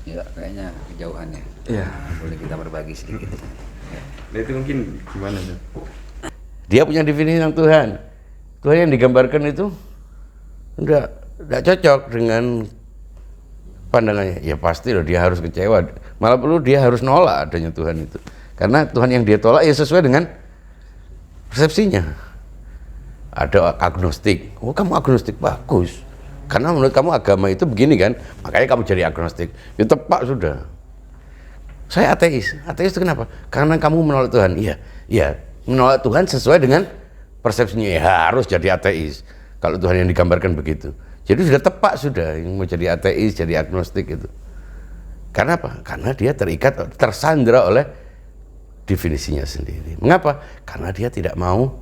Ya, kayaknya kejauhan ya. Iya. Boleh kita berbagi sedikit. Nah itu mungkin gimana tuh? Dia punya definisi tentang Tuhan. Tuhan yang digambarkan itu enggak cocok dengan pandangannya. Ya pasti loh dia harus kecewa. Malah perlu dia harus nolak adanya Tuhan itu. Karena Tuhan yang dia tolak ya sesuai dengan persepsinya. Ada agnostik. Oh kamu agnostik, bagus. Karena menurut kamu agama itu begini kan, makanya kamu jadi agnostik. Ya tepat sudah. Saya ateis. Ateis itu kenapa? Karena kamu menolak Tuhan. Iya, iya. Menolak Tuhan sesuai dengan persepsinya. Ya harus jadi ateis. Kalau Tuhan yang digambarkan begitu. Jadi sudah tepat sudah yang mau jadi ateis, jadi agnostik itu. Karena apa? Karena dia terikat, tersandra oleh definisinya sendiri. Mengapa? Karena dia tidak mau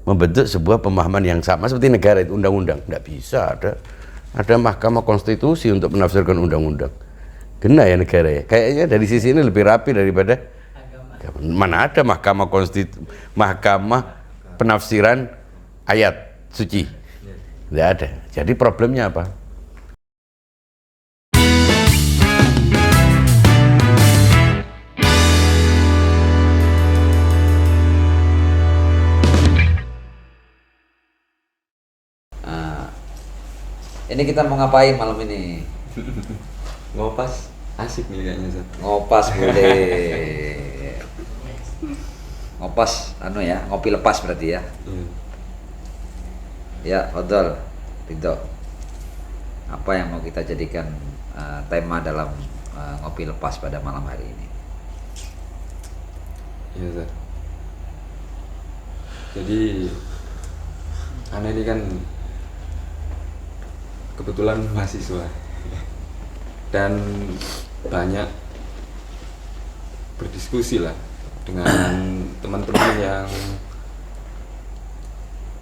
membentuk sebuah pemahaman yang sama seperti negara itu, undang-undang. Nggak bisa ada Mahkamah Konstitusi untuk menafsirkan undang-undang. Kena ya negara ya. Kayaknya dari sisi ini lebih rapi daripada mana ada Mahkamah penafsiran ayat suci. Tidak ada. Jadi problemnya apa? Ini kita mau ngapain malam ini? Ngopas asik nih kayaknya Zat. Ngopas boleh. Ngopas, ya, ngopi lepas berarti ya. Ya, Odol, Ridho. Apa yang mau kita jadikan tema dalam ngopi lepas pada malam hari ini? Iya Zat. Jadi Ana ini kan kebetulan mahasiswa dan banyak berdiskusi lah dengan teman-teman yang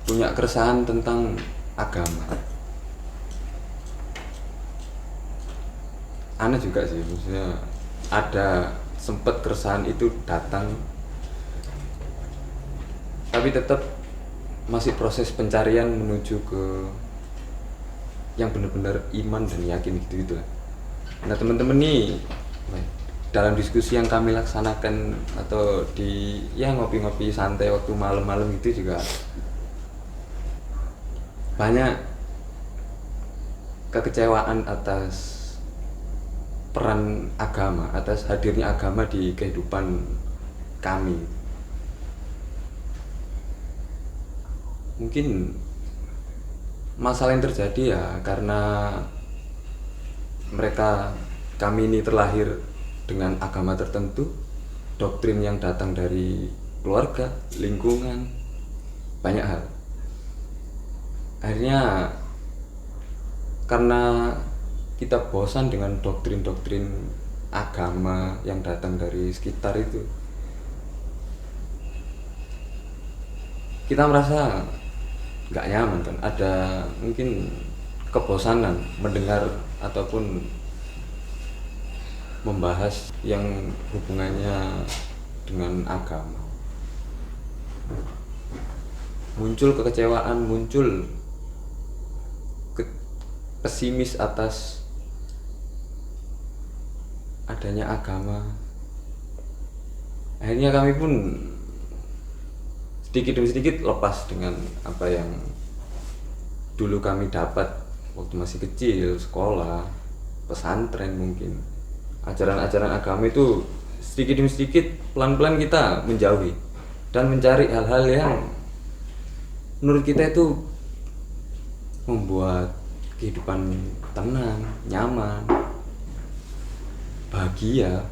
punya keresahan tentang agama. Ana juga sih, maksudnya ada sempat keresahan itu datang, tapi tetap masih proses pencarian menuju ke yang benar-benar iman dan yakin gitu lah. Nah teman-teman nih dalam diskusi yang kami laksanakan atau di ya ngopi-ngopi santai waktu malam-malam itu juga banyak kekecewaan atas peran agama, atas hadirnya agama di kehidupan kami. Mungkin masalah yang terjadi ya karena kami ini terlahir dengan agama tertentu, doktrin yang datang dari keluarga, lingkungan, banyak hal. Akhirnya karena kita bosan dengan doktrin-doktrin agama yang datang dari sekitar itu, kita merasa nggak nyaman kan, ada mungkin kebosanan mendengar ataupun membahas yang hubungannya dengan agama. Muncul kekecewaan, muncul pesimis atas adanya agama. Akhirnya kami pun sedikit demi sedikit lepas dengan apa yang dulu kami dapat waktu masih kecil, sekolah, pesantren mungkin. Ajaran-ajaran agama itu sedikit demi sedikit, pelan-pelan kita menjauhi dan mencari hal-hal yang menurut kita itu membuat kehidupan tenang, nyaman, bahagia.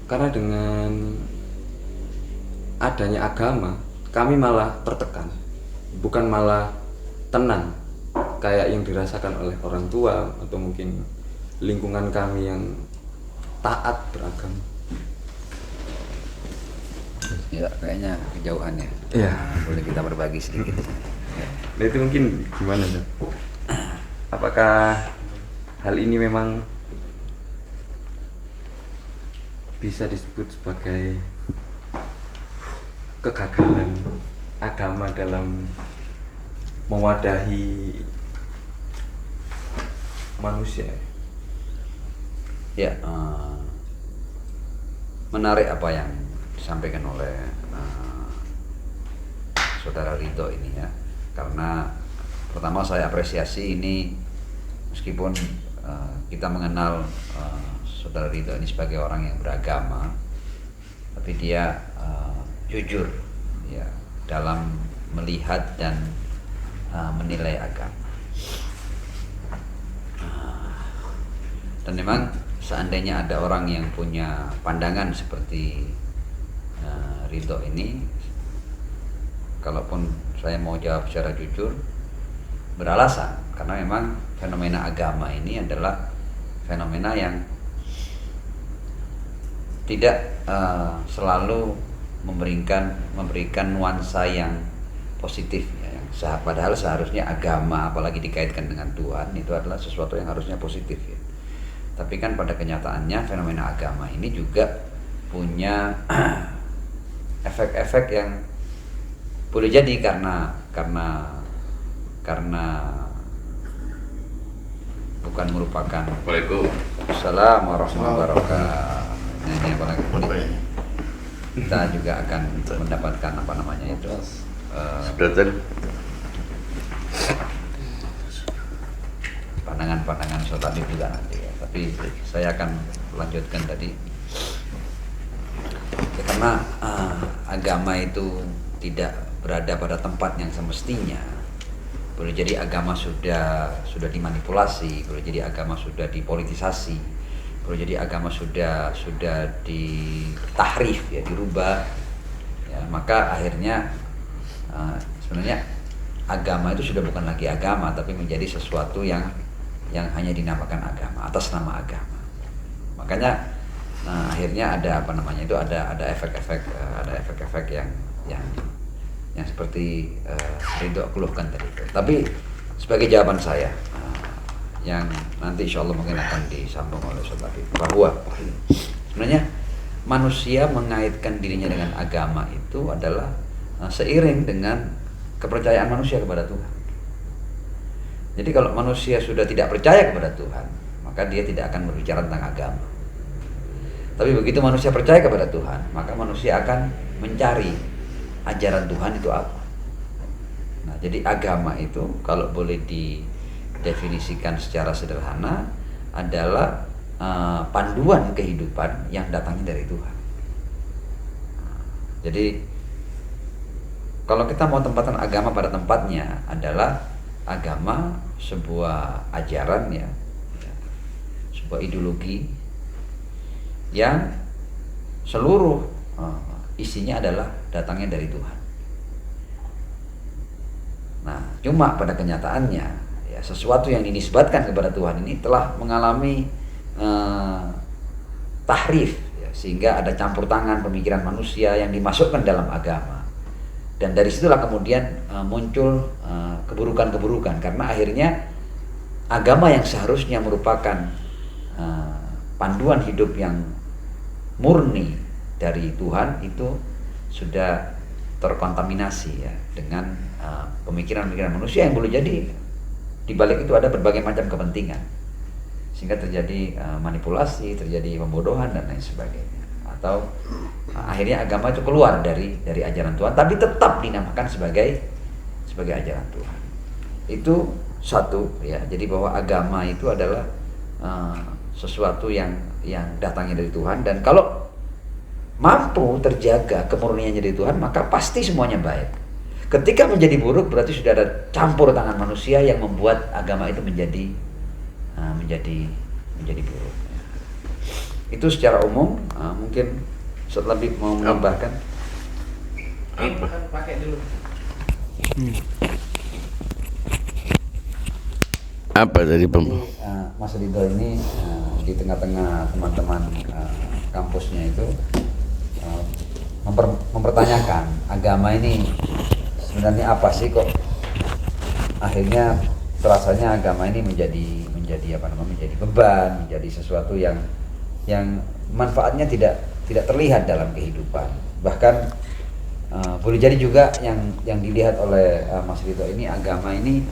Karena dengan adanya agama, kami malah tertekan, bukan malah tenang kayak yang dirasakan oleh orang tua atau mungkin lingkungan kami yang taat beragama. Ya, kayaknya kejauhan ya. Iya. Boleh kita berbagi sedikit. Nah itu mungkin gimana tuh? Apakah hal ini memang bisa disebut sebagai kegagalan agama dalam mewadahi manusia? Ya, menarik apa yang disampaikan oleh Saudara Ridho ini ya, karena pertama saya apresiasi ini meskipun kita mengenal Saudara Ridho ini sebagai orang yang beragama, tapi dia jujur ya dalam melihat dan menilai agama. Dan memang seandainya ada orang yang punya pandangan seperti Ridho ini, kalaupun saya mau jawab secara jujur, beralasan, karena memang fenomena agama ini adalah fenomena yang tidak selalu memberikan nuansa yang positif ya. Padahal seharusnya agama, apalagi dikaitkan dengan Tuhan, itu adalah sesuatu yang harusnya positif ya. Tapi kan pada kenyataannya fenomena agama ini juga punya efek-efek yang boleh jadi karena bukan merupakan. Waalaikumsalam warahmatullahi wabarakatuh. Nah, ini apalagi kita juga akan mendapatkan apa namanya itu pandangan-pandangan Sotabib juga nanti ya. Tapi saya akan lanjutkan tadi ya, karena agama itu tidak berada pada tempat yang semestinya. Boleh jadi agama sudah dimanipulasi, boleh jadi agama sudah dipolitisasi, boleh jadi agama sudah ditahrif ya, dirubah ya, maka akhirnya sebenarnya agama itu sudah bukan lagi agama, tapi menjadi sesuatu yang hanya dinamakan agama atas nama agama. Makanya akhirnya ada apa namanya itu ada efek-efek yang seperti Ridho keluhkan tadi itu. Tapi sebagai jawaban saya yang nanti insya Allah mungkin akan disambung oleh Sobat bahwa sebenarnya manusia mengaitkan dirinya dengan agama itu adalah seiring dengan kepercayaan manusia kepada Tuhan. Jadi kalau manusia sudah tidak percaya kepada Tuhan, maka dia tidak akan berbicara tentang agama. Tapi begitu manusia percaya kepada Tuhan, maka manusia akan mencari ajaran Tuhan itu apa. Nah, jadi agama itu kalau boleh didefinisikan secara sederhana adalah panduan kehidupan yang datangnya dari Tuhan. Jadi kalau kita mau tempatkan agama pada tempatnya adalah agama sebuah ajaran ya, sebuah ideologi yang seluruh isinya adalah datangnya dari Tuhan. Nah, cuma pada kenyataannya ya, sesuatu yang dinisbatkan kepada Tuhan ini telah mengalami tahrif ya, sehingga ada campur tangan pemikiran manusia yang dimasukkan dalam agama. Dan dari situlah kemudian muncul keburukan-keburukan, karena akhirnya agama yang seharusnya merupakan panduan hidup yang murni dari Tuhan itu sudah terkontaminasi ya dengan pemikiran-pemikiran manusia yang boleh jadi di balik itu ada berbagai macam kepentingan, sehingga terjadi manipulasi, terjadi pembodohan dan lain sebagainya. Atau akhirnya agama itu keluar dari ajaran Tuhan, tapi tetap dinamakan sebagai ajaran Tuhan. Itu satu ya. Jadi bahwa agama itu adalah sesuatu yang datangnya dari Tuhan, dan kalau mampu terjaga kemurniannya dari Tuhan, maka pasti semuanya baik. Ketika menjadi buruk, berarti sudah ada campur tangan manusia yang membuat agama itu menjadi buruk. Itu secara umum. Mungkin setelah mau menambahkan. Pakai dulu. Apa dari Mas Ridho ini di tengah-tengah teman-teman kampusnya itu mempertanyakan agama ini sebenarnya apa sih, kok akhirnya terasanya agama ini menjadi beban, menjadi sesuatu yang manfaatnya tidak terlihat dalam kehidupan. Bahkan boleh jadi juga yang dilihat oleh Mas Ridho ini, agama ini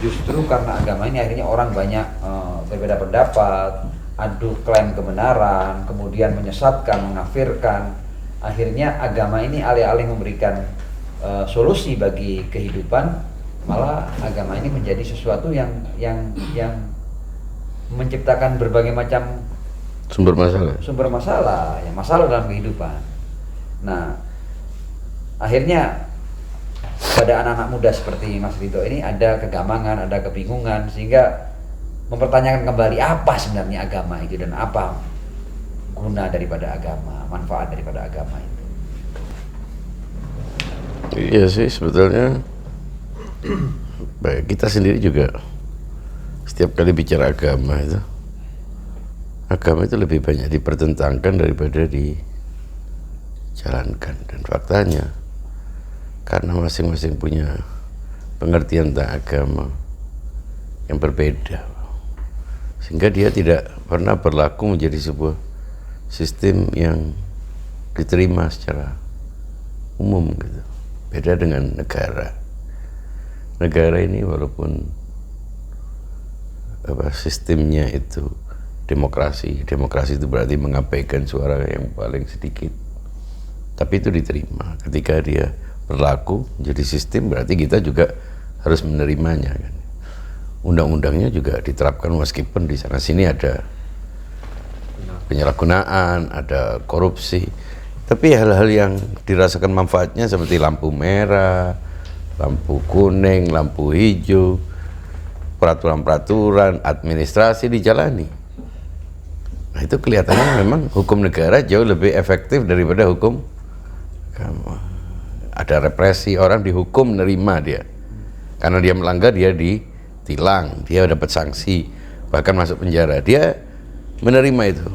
justru karena agama ini akhirnya orang banyak berbeda pendapat, adu klaim kebenaran, kemudian menyesatkan, mengkafirkan. Akhirnya agama ini alih-alih memberikan solusi bagi kehidupan, malah agama ini menjadi sesuatu yang menciptakan berbagai macam sumber masalah, ya masalah dalam kehidupan. Nah, akhirnya pada anak-anak muda seperti Mas Rito ini ada kegamangan, ada kebingungan, sehingga mempertanyakan kembali apa sebenarnya agama itu dan apa guna daripada agama, manfaat daripada agama itu. Iya sih sebetulnya baik kita sendiri juga setiap kali bicara agama itu lebih banyak dipertentangkan daripada dijalankan, dan faktanya karena masing-masing punya pengertian tentang agama yang berbeda, sehingga dia tidak pernah berlaku menjadi sebuah sistem yang diterima secara umum gitu. Beda dengan negara ini walaupun sistemnya itu demokrasi itu berarti mengabaikan suara yang paling sedikit, tapi itu diterima. Ketika dia berlaku menjadi sistem, berarti kita juga harus menerimanya kan. Undang-undangnya juga diterapkan meskipun di sana sini ada penyalahgunaan, ada korupsi, tapi hal-hal yang dirasakan manfaatnya seperti lampu merah, lampu kuning, lampu hijau, peraturan-peraturan, administrasi dijalani. Nah itu kelihatannya memang hukum negara jauh lebih efektif daripada hukum agama. Ada represi, orang dihukum nerima dia, karena dia melanggar dia ditilang, dia dapat sanksi, bahkan masuk penjara, dia menerima itu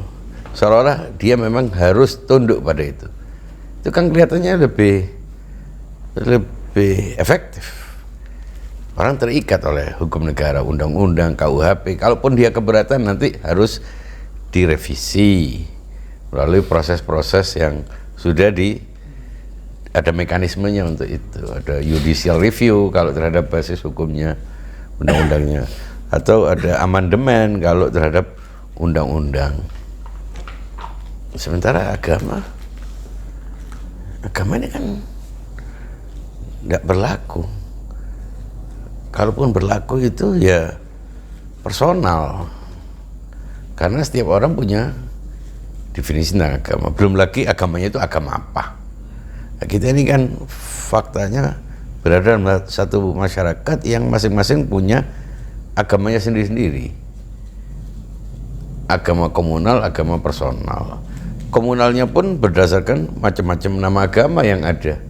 seolah-olah dia memang harus tunduk pada itu. Itu kan kelihatannya lebih efektif. Orang terikat oleh hukum negara, undang-undang, KUHP. Kalaupun dia keberatan nanti harus direvisi melalui proses-proses yang sudah ada mekanismenya untuk itu. Ada judicial review kalau terhadap basis hukumnya, undang-undangnya, atau ada amandemen kalau terhadap undang-undang. Sementara agama ini kan tidak berlaku. Kalaupun berlaku itu ya personal, karena setiap orang punya definisi tentang agama. Belum lagi agamanya itu agama apa. Nah, kita ini kan faktanya berada dalam satu masyarakat yang masing-masing punya agamanya sendiri-sendiri. Agama komunal, agama personal. Komunalnya pun berdasarkan macam-macam nama agama yang ada.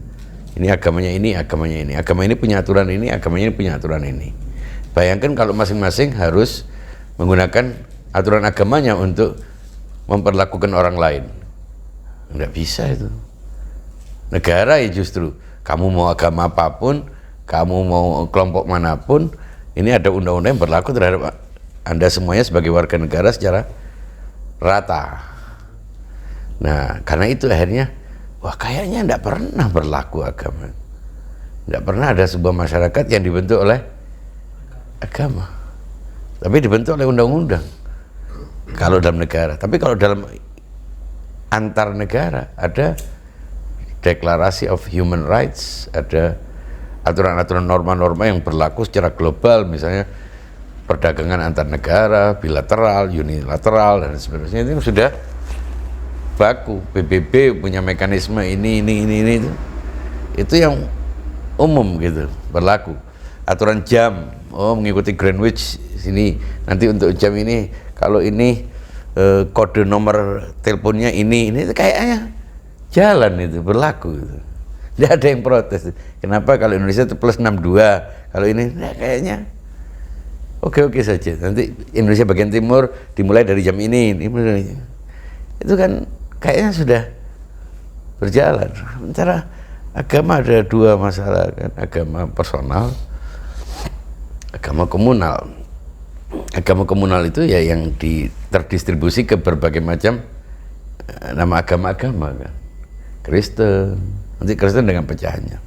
Ini agamanya ini, agamanya ini. Agama ini punya aturan ini, agamanya ini punya aturan ini. Bayangkan kalau masing-masing harus menggunakan aturan agamanya untuk memperlakukan orang lain. Nggak bisa itu. Negara ya justru, kamu mau agama apapun, kamu mau kelompok manapun, ini ada undang-undang yang berlaku terhadap Anda semuanya sebagai warga negara secara rata. Nah, karena itu akhirnya, wah kayaknya tidak pernah berlaku agama. Tidak pernah ada sebuah masyarakat yang dibentuk oleh agama, tapi dibentuk oleh undang-undang. Kalau dalam negara, tapi kalau dalam antar negara ada Declaration of Human Rights, ada aturan-aturan norma-norma yang berlaku secara global, misalnya perdagangan antar negara, bilateral, unilateral, dan sebagainya. Itu sudah baku. PBB punya mekanisme ini itu yang umum gitu berlaku. Aturan jam, mengikuti Greenwich sini, nanti untuk jam ini kalau ini kode nomor teleponnya ini kayaknya jalan itu berlaku gitu. Tidak ada yang protes. Kenapa kalau Indonesia itu plus 62, kalau ini kayaknya oke saja. Nanti Indonesia bagian timur dimulai dari jam ini. Itu kan kayaknya sudah berjalan. Sementara agama ada dua masalah kan, agama personal, agama komunal. Agama komunal itu ya yang terdistribusi ke berbagai macam nama agama-agama kan. Kristen, nanti Kristen dengan pecahannya.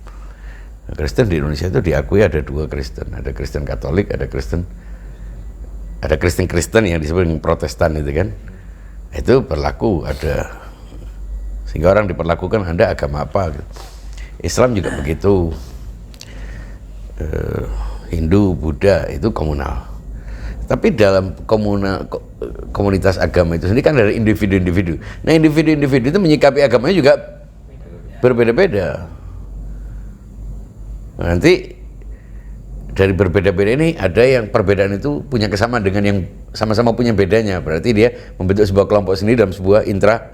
Kristen di Indonesia itu diakui ada dua Kristen, ada Kristen Katolik, ada Kristen ada Kristen yang disebut Protestan itu kan, itu berlaku ada, sehingga orang diperlakukan Anda agama apa gitu. Islam juga begitu, Hindu, Buddha itu komunal. Tapi dalam komunitas agama itu sendiri kan ada individu-individu. Nah individu-individu itu menyikapi agamanya juga berbeda-beda. Nanti dari berbeda-beda ini ada yang perbedaan itu punya kesamaan dengan yang sama-sama punya bedanya. Berarti dia membentuk sebuah kelompok sendiri dalam sebuah intra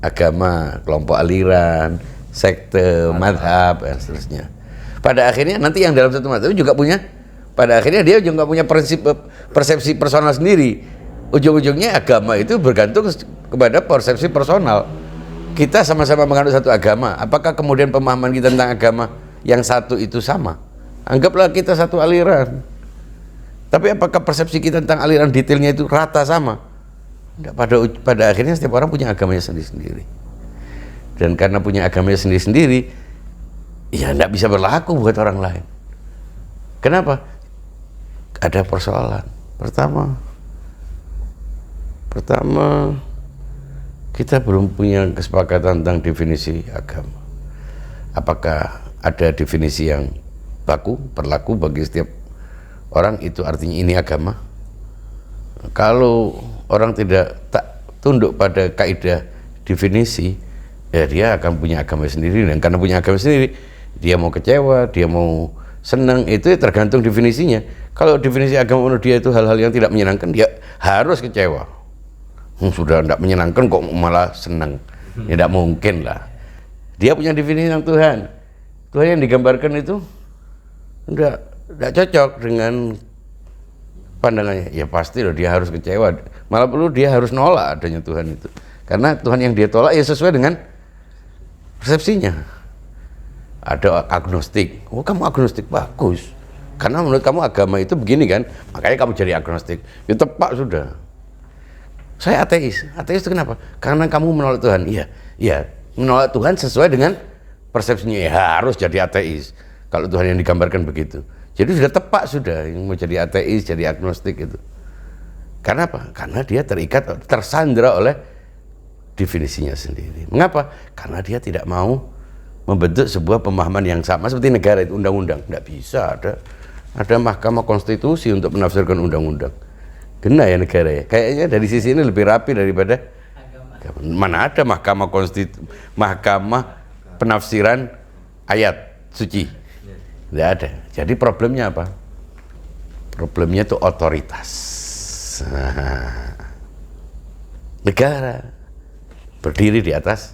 agama, kelompok aliran, sekte, madhab, dan seterusnya. Pada akhirnya nanti yang dalam satu madhab juga punya, pada akhirnya dia juga punya persepsi personal sendiri. Ujung-ujungnya agama itu bergantung kepada persepsi personal. Kita sama-sama menganut satu agama. Apakah kemudian pemahaman kita tentang agama yang satu itu sama? Anggaplah kita satu aliran. Tapi apakah persepsi kita tentang aliran detailnya itu rata sama? Enggak, pada akhirnya setiap orang punya agamanya sendiri-sendiri. Dan karena punya agamanya sendiri-sendiri, ya enggak bisa berlaku buat orang lain. Kenapa? Ada persoalan. Pertama, kita belum punya kesepakatan tentang definisi agama. Apakah ada definisi yang berlaku bagi setiap orang, itu artinya ini agama? Kalau orang tidak tunduk pada kaidah definisi, ya dia akan punya agama sendiri, dan karena punya agama sendiri, dia mau kecewa, dia mau senang, itu tergantung definisinya. Kalau definisi agama menurut dia itu hal-hal yang tidak menyenangkan, dia harus kecewa. Sudah tidak menyenangkan kok malah senang, ya tidak mungkin lah. Dia punya definisi tentang Tuhan. Tuhan yang digambarkan itu tidak cocok dengan pandangannya. Ya pasti loh dia harus kecewa. Malah perlu dia harus nolak adanya Tuhan itu. Karena Tuhan yang dia tolak ya sesuai dengan persepsinya. Ada agnostik. Oh kamu agnostik, bagus. Karena menurut kamu agama itu begini kan, makanya kamu jadi agnostik. Ya tepat sudah. Saya ateis. Ateis itu kenapa? Karena kamu menolak Tuhan. Iya, menolak Tuhan sesuai dengan persepsinya. Ya harus jadi ateis. Kalau Tuhan yang digambarkan begitu. Jadi sudah tepat sudah yang mau jadi ateis, jadi agnostik itu. Karena apa? Karena dia terikat, tersandra oleh definisinya sendiri. Mengapa? Karena dia tidak mau membentuk sebuah pemahaman yang sama seperti negara itu, undang-undang. Tidak bisa ada mahkamah konstitusi untuk menafsirkan undang-undang. Kena ya negara ya. Kayaknya dari sisi ini lebih rapi daripada agama. Mana ada mahkamah penafsiran ayat suci. Tidak ada. Jadi problemnya apa? Problemnya itu otoritas. Negara berdiri di atas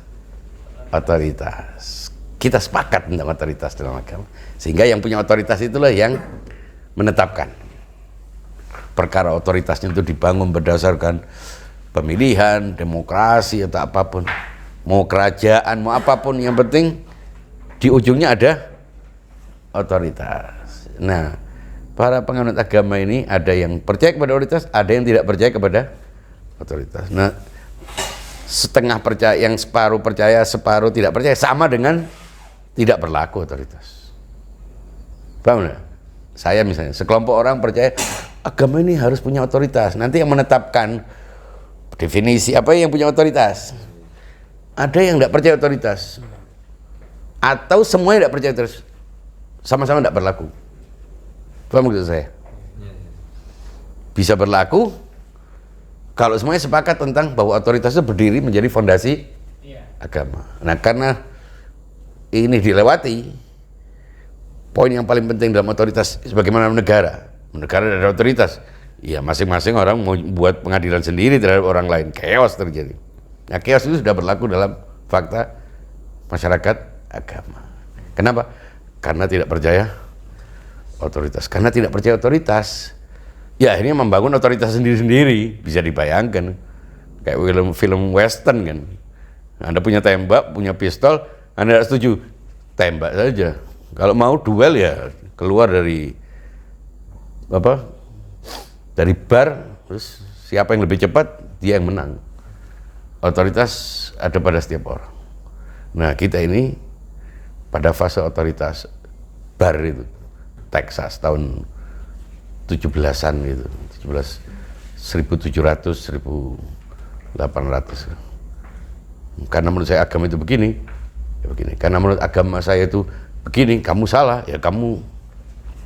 otoritas. Kita sepakat tentang otoritas dalam agama. Sehingga yang punya otoritas itulah yang menetapkan. Perkara otoritasnya itu dibangun berdasarkan pemilihan, demokrasi atau apapun. Mau kerajaan, mau apapun, yang penting di ujungnya ada otoritas. Nah, para penganut agama ini ada yang percaya kepada otoritas, ada yang tidak percaya kepada otoritas. Nah, setengah percaya, yang separuh percaya, separuh tidak percaya, sama dengan tidak berlaku otoritas. Paham nggak? Saya misalnya, sekelompok orang percaya agama ini harus punya otoritas. Nanti yang menetapkan definisi apa yang punya otoritas. Ada yang tidak percaya otoritas, atau semuanya tidak percaya otoritas, sama-sama tidak berlaku. Paham maksud saya? Bisa berlaku kalau semuanya sepakat tentang bahwa otoritas itu berdiri menjadi fondasi agama. Nah, karena ini dilewati, poin yang paling penting dalam otoritas sebagaimana negara ada otoritas. Ya masing-masing orang mau buat pengadilan sendiri terhadap orang lain, chaos terjadi. Nah, chaos itu sudah berlaku dalam fakta masyarakat agama. Kenapa? Karena tidak percaya otoritas. Karena tidak percaya otoritas, ya akhirnya membangun otoritas sendiri-sendiri. Bisa dibayangkan kayak film western kan. Anda punya tembak, punya pistol, Anda tidak setuju, tembak saja. Kalau mau duel ya keluar dari bar, terus siapa yang lebih cepat dia yang menang. Otoritas ada pada setiap orang. Nah, kita ini pada fase otoritas bar itu, Texas tahun 17-an gitu, 1700, 1800. Karena menurut saya agama itu begini, ya begini. Karena menurut agama saya itu begini, kamu salah, ya kamu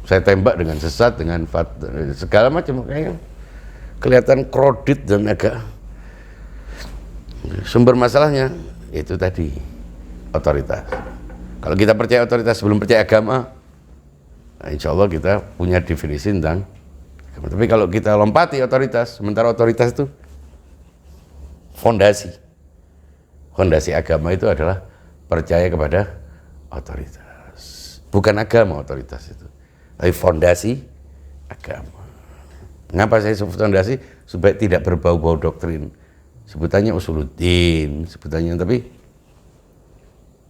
saya tembak dengan sesat, dengan segala macam. Kayaknya kelihatan kredit dan agak sumber masalahnya itu tadi otoritas. Kalau kita percaya otoritas sebelum percaya agama, nah insya Allah kita punya definisi tentang agama. Tapi kalau kita lompati otoritas, sementara otoritas itu fondasi agama itu adalah percaya kepada otoritas, bukan agama otoritas itu, tapi fondasi agama. Mengapa saya sebut fondasi? Supaya tidak berbau-bau doktrin. Sebutannya usuluddin, sebutannya, tapi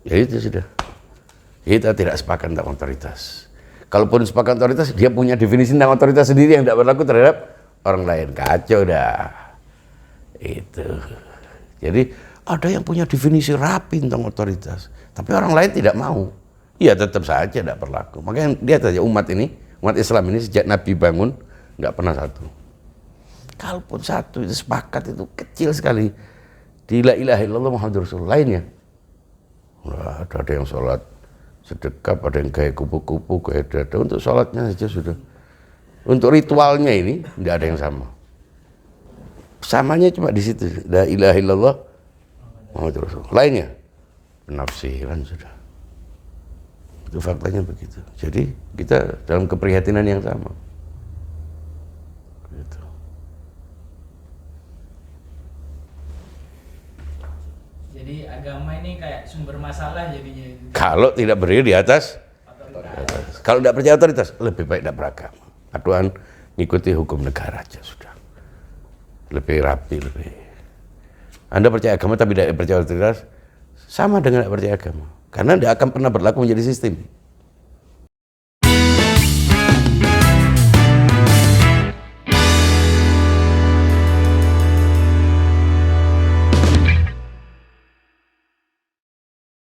ya itu sudah. Kita tidak sepakat tentang otoritas. Kalaupun sepakat otoritas, dia punya definisi tentang otoritas sendiri yang tidak berlaku terhadap orang lain. Kacau dah. Itu. Jadi ada yang punya definisi rapi tentang otoritas, tapi orang lain tidak mau. Ya tetap saja tidak berlaku. Makanya lihat saja umat ini, umat Islam ini sejak Nabi bangun nggak pernah satu. Kalaupun satu itu sepakat itu kecil sekali. Di la ilaha illallah Muhammadur Rasulullah lainnya. Wah, ada yang sholat sedekap, ada yang kayak kupu-kupu, kayak dada. Untuk sholatnya saja sudah. Untuk ritualnya ini tidak ada yang sama. Samanya cuma di situ. La ilaha illallah Muhammadur Rasulullah. Lainnya penafsiran sudah. Itu faktanya begitu. Jadi kita dalam keprihatinan yang sama. Gitu. Jadi agama ini kayak sumber masalah jadinya. Kalau tidak berdiri di atas otoritas. Kalau tidak percaya otoritas, lebih baik tidak beragama. Aduan ngikuti hukum negara aja sudah. Lebih rapi, lebih. Anda percaya agama tapi tidak percaya otoritas, sama dengan tidak percaya agama. Karena tidak akan pernah berlaku menjadi sistem.